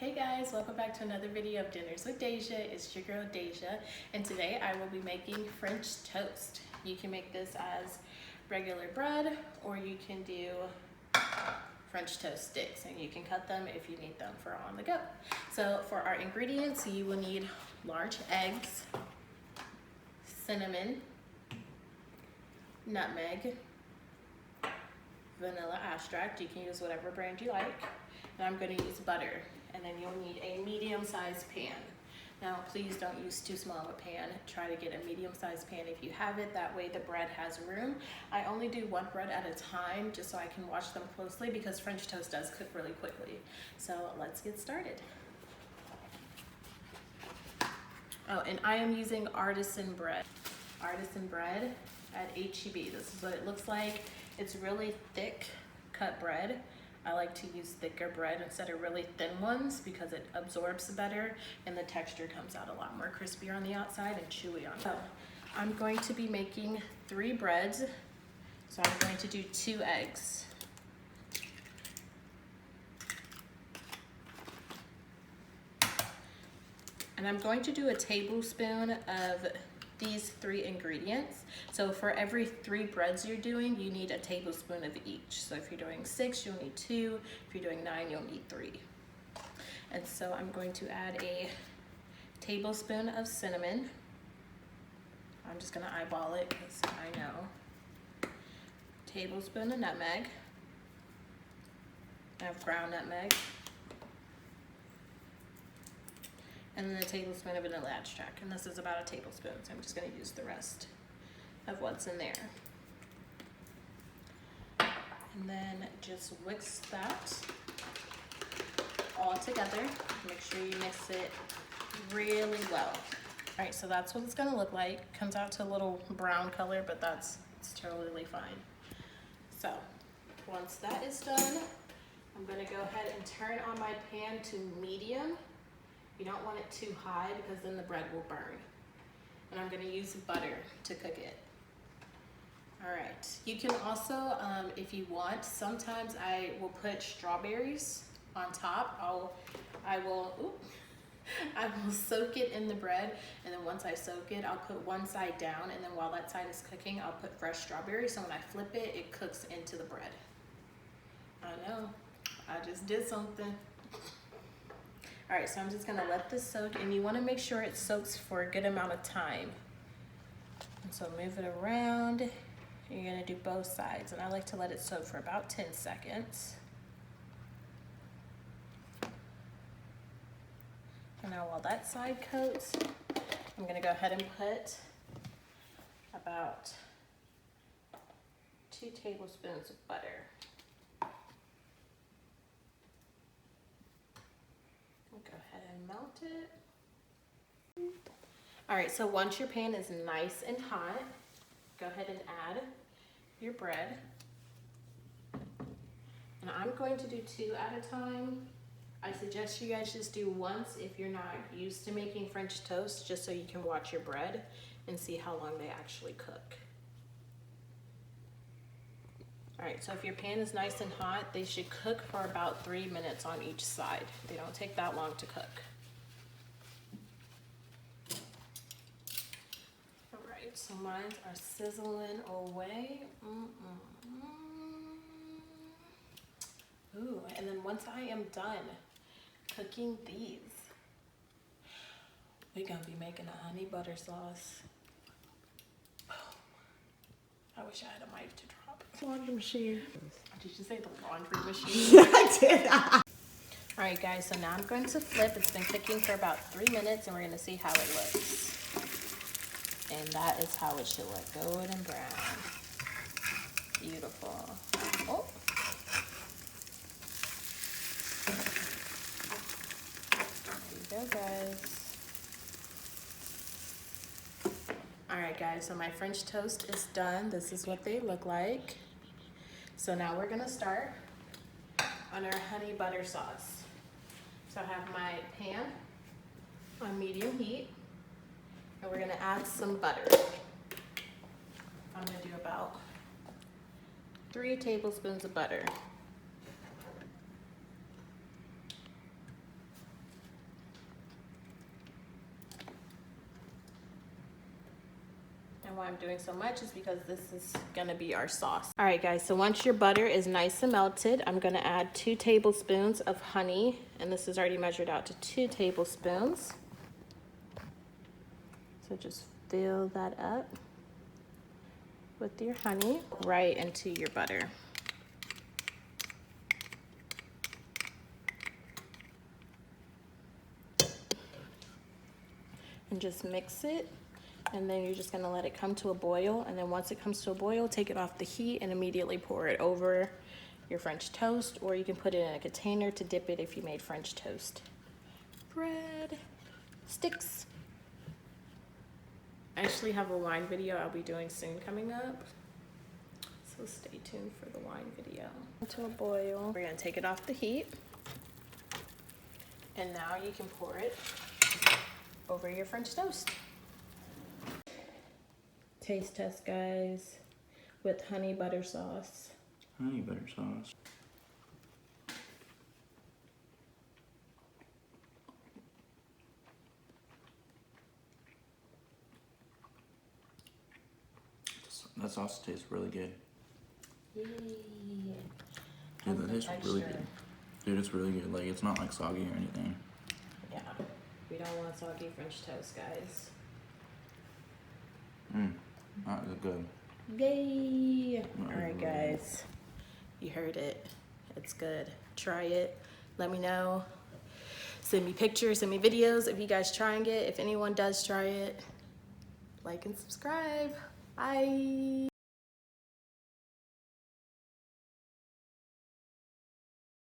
Hey guys, welcome back to another video of Dinners with Deja. It's your girl Deja, and today I will be making French toast. You can make this as regular bread, or you can do French toast sticks, and you can cut them if you need them for on the go. So for our ingredients, you will need large eggs, cinnamon, nutmeg, vanilla extract. You can use whatever brand you like. And I'm going to use butter. And then you'll need a medium-sized pan. Now, please don't use too small of a pan. Try to get a medium-sized pan if you have it. That way the bread has room. I only do one bread at a time just so I can watch them closely because French toast does cook really quickly. So let's get started. Oh, and I am using artisan bread. Artisan bread at H-E-B. This is what it looks like. It's really thick cut bread. I like to use thicker bread instead of really thin ones because it absorbs better and the texture comes out a lot more crispier on the outside and chewy on the top. I'm going to be making 3 breads, so I'm going to do 2 eggs. And I'm going to do a tablespoon of these 3 ingredients. So for every 3 breads you're doing, you need a tablespoon of each. So if you're doing 6, you'll need 2. If you're doing 9, you'll need 3. And so I'm going to add a tablespoon of cinnamon. I'm just gonna eyeball it because I know. Tablespoon of nutmeg. I have ground nutmeg. And then a tablespoon of vanilla extract, and this is about a tablespoon, so I'm just going to use the rest of what's in there. And then just whisk that all together. Make sure you mix it really well. All right, so that's what it's going to look like. Comes out to a little brown color, but it's totally fine. So once that is done, I'm going to go ahead and turn on my pan to medium. You don't want it too high because then the bread will burn. And I'm gonna use butter to cook it. All right, you can also, if you want, sometimes I will put strawberries on top. I will soak it in the bread, and then once I soak it, I'll put one side down, and then while that side is cooking, I'll put fresh strawberries, so when I flip it, it cooks into the bread. I know, I just did something. All right, so I'm just gonna let this soak, and you wanna make sure it soaks for a good amount of time. And so move it around. You're gonna do both sides, and I like to let it soak for about 10 seconds. And now while that side coats, I'm gonna go ahead and put about 2 tablespoons of butter. Go ahead and melt it. All right, so once your pan is nice and hot, go ahead and add your bread. And I'm going to do 2 at a time. I suggest you guys just do once if you're not used to making French toast, just so you can watch your bread and see how long they actually cook. All right, so if your pan is nice and hot, they should cook for about 3 minutes on each side. They don't take that long to cook. All right, so mine are sizzling away. Ooh, and then once I am done cooking these, we're gonna be making a honey butter sauce. I wish I had a mic to drop. Laundry machine. Did you say the laundry machine? Yeah, I did. All right, guys, so now I'm going to flip. It's been cooking for about 3 minutes, and we're gonna see how it looks. And that is how it should look, golden brown. Beautiful. Oh. There you go, guys. All right, guys, so my French toast is done. This is what they look like. So now we're gonna start on our honey butter sauce. So I have my pan on medium heat, and we're gonna add some butter. I'm gonna do about 3 tablespoons of butter. And why I'm doing so much is because this is gonna be our sauce. All right, guys, so once your butter is nice and melted, I'm gonna add 2 tablespoons of honey, and this is already measured out to 2 tablespoons. So just fill that up with your honey right into your butter. And just mix it, and then you're just gonna let it come to a boil, and then once it comes to a boil, take it off the heat and immediately pour it over your French toast, or you can put it in a container to dip it if you made French toast. Bread sticks. I actually have a wine video I'll be doing soon coming up, so stay tuned for the wine video. To a boil, we're gonna take it off the heat, and now you can pour it over your French toast. Taste test, guys, with honey butter sauce. Honey butter sauce. That sauce tastes really good. Yay. Dude, that tastes really good. Dude, it's really good. Like, it's not like soggy or anything. Yeah, we don't want soggy French toast, guys. That is good. Yay! Alright, guys, you heard it. It's good. Try it. Let me know. Send me pictures, send me videos if you guys trying it. If anyone does try it, like and subscribe. Bye.